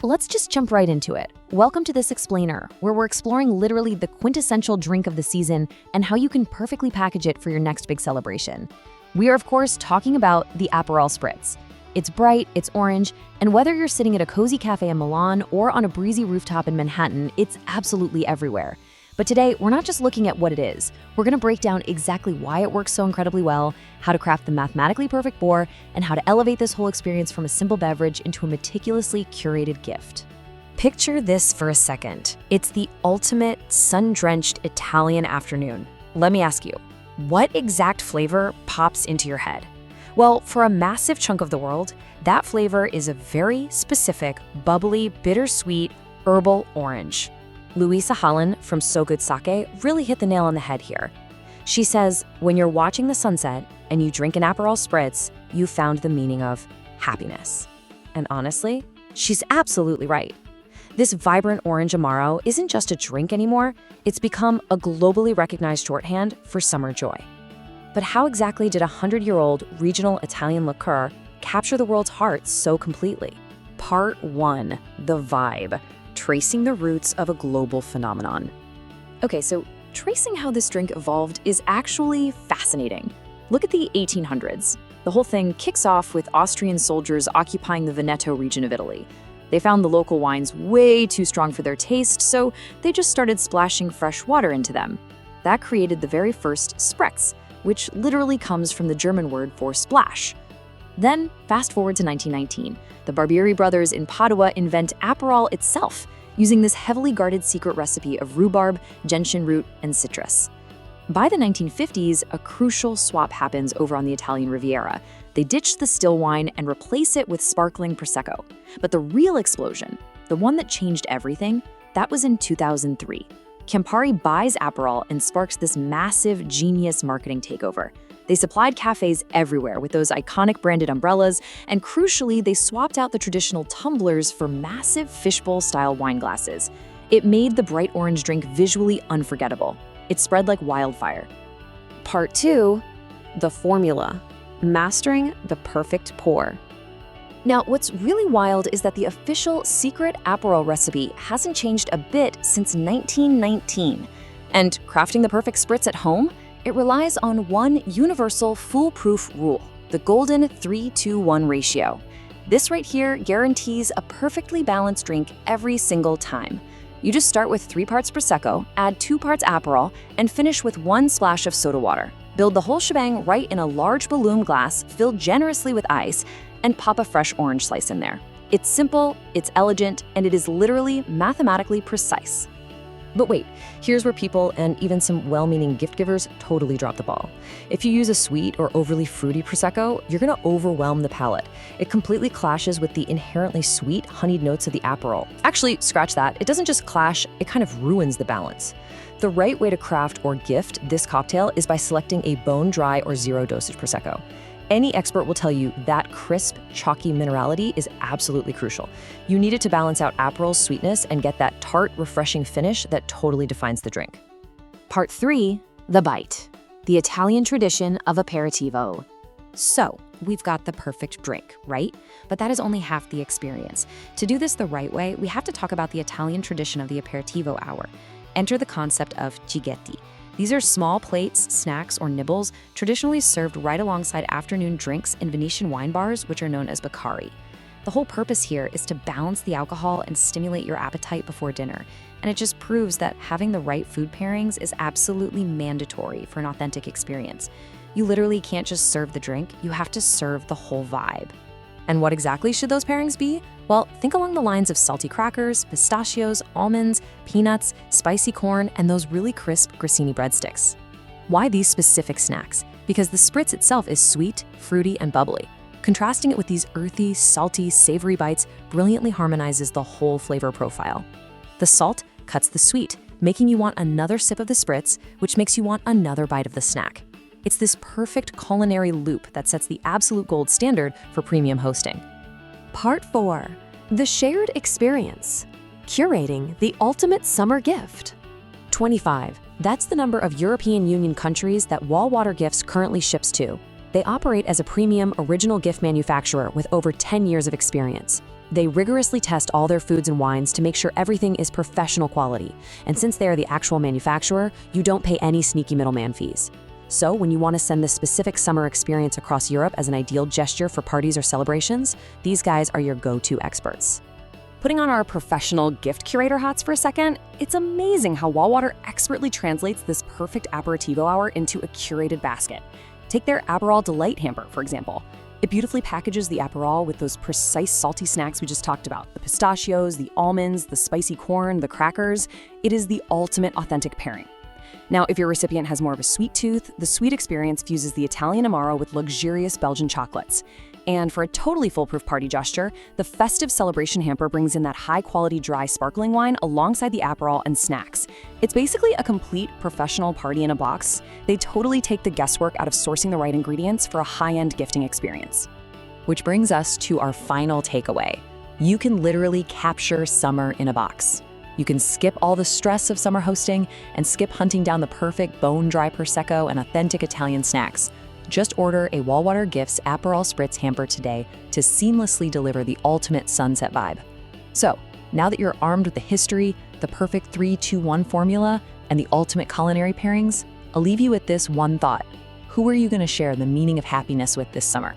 Let's just jump right into it. Welcome to this explainer, where we're exploring literally the quintessential drink of the season and how you can perfectly package it for your next big celebration. We are, of course, talking about the Aperol Spritz. It's bright, it's orange, and whether you're sitting at a cozy cafe in Milan or on a breezy rooftop in Manhattan, it's absolutely everywhere. But today, we're not just looking at what it is. We're going to break down exactly why it works so incredibly well, how to craft the mathematically perfect pour, and how to elevate this whole experience from a simple beverage into a meticulously curated gift. Picture this for a second. It's the ultimate sun-drenched Italian afternoon. Let me ask you, what exact flavor pops into your head? Well, for a massive chunk of the world, that flavor is a very specific, bubbly, bittersweet, herbal orange. Louisa Holland from So Good Sake really hit the nail on the head here. She says, when you're watching the sunset and you drink an Aperol Spritz, you found the meaning of happiness. And honestly, she's absolutely right. This vibrant orange Amaro isn't just a drink anymore, it's become a globally recognized shorthand for summer joy. But how exactly did a 100-year-old regional Italian liqueur capture the world's heart so completely? Part 1, the vibe. Tracing the roots of a global phenomenon. Okay, so tracing how this drink evolved is actually fascinating. Look at the 1800s. The whole thing kicks off with Austrian soldiers occupying the Veneto region of Italy. They found the local wines way too strong for their taste, so they just started splashing fresh water into them. That created the very first Spritz, which literally comes from the German word for splash. Then, fast forward to 1919. The Barbieri brothers in Padua invent Aperol itself, using this heavily guarded secret recipe of rhubarb, gentian root, and citrus. By the 1950s, a crucial swap happens over on the Italian Riviera. They ditch the still wine and replace it with sparkling Prosecco. But the real explosion, the one that changed everything, that was in 2003. Campari buys Aperol and sparks this massive, genius marketing takeover. They supplied cafes everywhere with those iconic branded umbrellas, and crucially, they swapped out the traditional tumblers for massive fishbowl-style wine glasses. It made the bright orange drink visually unforgettable. It spread like wildfire. Part 2, the formula. Mastering the perfect pour. Now, what's really wild is that the official secret Aperol recipe hasn't changed a bit since 1919. And crafting the perfect spritz at home? It relies on one universal foolproof rule, the golden 3-2-1 ratio. This right here guarantees a perfectly balanced drink every single time. You just start with 3 parts Prosecco, add 2 parts Aperol, and finish with 1 splash of soda water. Build the whole shebang right in a large balloon glass filled generously with ice, and pop a fresh orange slice in there. It's simple, it's elegant, and it is literally mathematically precise. But wait, here's where people and even some well-meaning gift givers totally drop the ball. If you use a sweet or overly fruity Prosecco, you're gonna overwhelm the palate. It completely clashes with the inherently sweet, honeyed notes of the Aperol. Actually, scratch that. It doesn't just clash, it kind of ruins the balance. The right way to craft or gift this cocktail is by selecting a bone-dry or zero-dosage Prosecco. Any expert will tell you that crisp, chalky minerality is absolutely crucial. You need it to balance out Aperol's sweetness and get that tart, refreshing finish that totally defines the drink. Part 3, the bite. The Italian tradition of aperitivo. So, we've got the perfect drink, right? But that is only half the experience. To do this the right way, we have to talk about the Italian tradition of the aperitivo hour. Enter the concept of cighetti. These are small plates, snacks, or nibbles traditionally served right alongside afternoon drinks in Venetian wine bars, which are known as baccari. The whole purpose here is to balance the alcohol and stimulate your appetite before dinner, and it just proves that having the right food pairings is absolutely mandatory for an authentic experience. You literally can't just serve the drink, you have to serve the whole vibe. And what exactly should those pairings be? Well, think along the lines of salty crackers, pistachios, almonds, peanuts, spicy corn, and those really crisp grissini breadsticks. Why these specific snacks? Because the spritz itself is sweet, fruity, and bubbly. Contrasting it with these earthy, salty, savory bites brilliantly harmonizes the whole flavor profile. The salt cuts the sweet, making you want another sip of the spritz, which makes you want another bite of the snack. It's this perfect culinary loop that sets the absolute gold standard for premium hosting. Part 4, the shared experience. Curating the ultimate summer gift. 25. That's the number of European Union countries that Walwater Gifts currently ships to. They operate as a premium original gift manufacturer with over 10 years of experience. They rigorously test all their foods and wines to make sure everything is professional quality. And since they are the actual manufacturer, you don't pay any sneaky middleman fees. So when you want to send this specific summer experience across Europe as an ideal gesture for parties or celebrations, these guys are your go-to experts. Putting on our professional gift curator hats for a second, it's amazing how Walwater expertly translates this perfect aperitivo hour into a curated basket. Take their Aperol Delight Hamper, for example. It beautifully packages the Aperol with those precise salty snacks we just talked about. The pistachios, the almonds, the spicy corn, the crackers. It is the ultimate authentic pairing. Now, if your recipient has more of a sweet tooth, the sweet experience fuses the Italian Amaro with luxurious Belgian chocolates. And for a totally foolproof party gesture, the festive celebration hamper brings in that high-quality dry sparkling wine alongside the Aperol and snacks. It's basically a complete professional party in a box. They totally take the guesswork out of sourcing the right ingredients for a high-end gifting experience. Which brings us to our final takeaway. You can literally capture summer in a box. You can skip all the stress of summer hosting and skip hunting down the perfect bone-dry Prosecco and authentic Italian snacks. Just order a Walwater Gifts Aperol Spritz Hamper today to seamlessly deliver the ultimate sunset vibe. So, now that you're armed with the history, the perfect 3-2-1 formula, and the ultimate culinary pairings, I'll leave you with this one thought. Who are you going to share the meaning of happiness with this summer?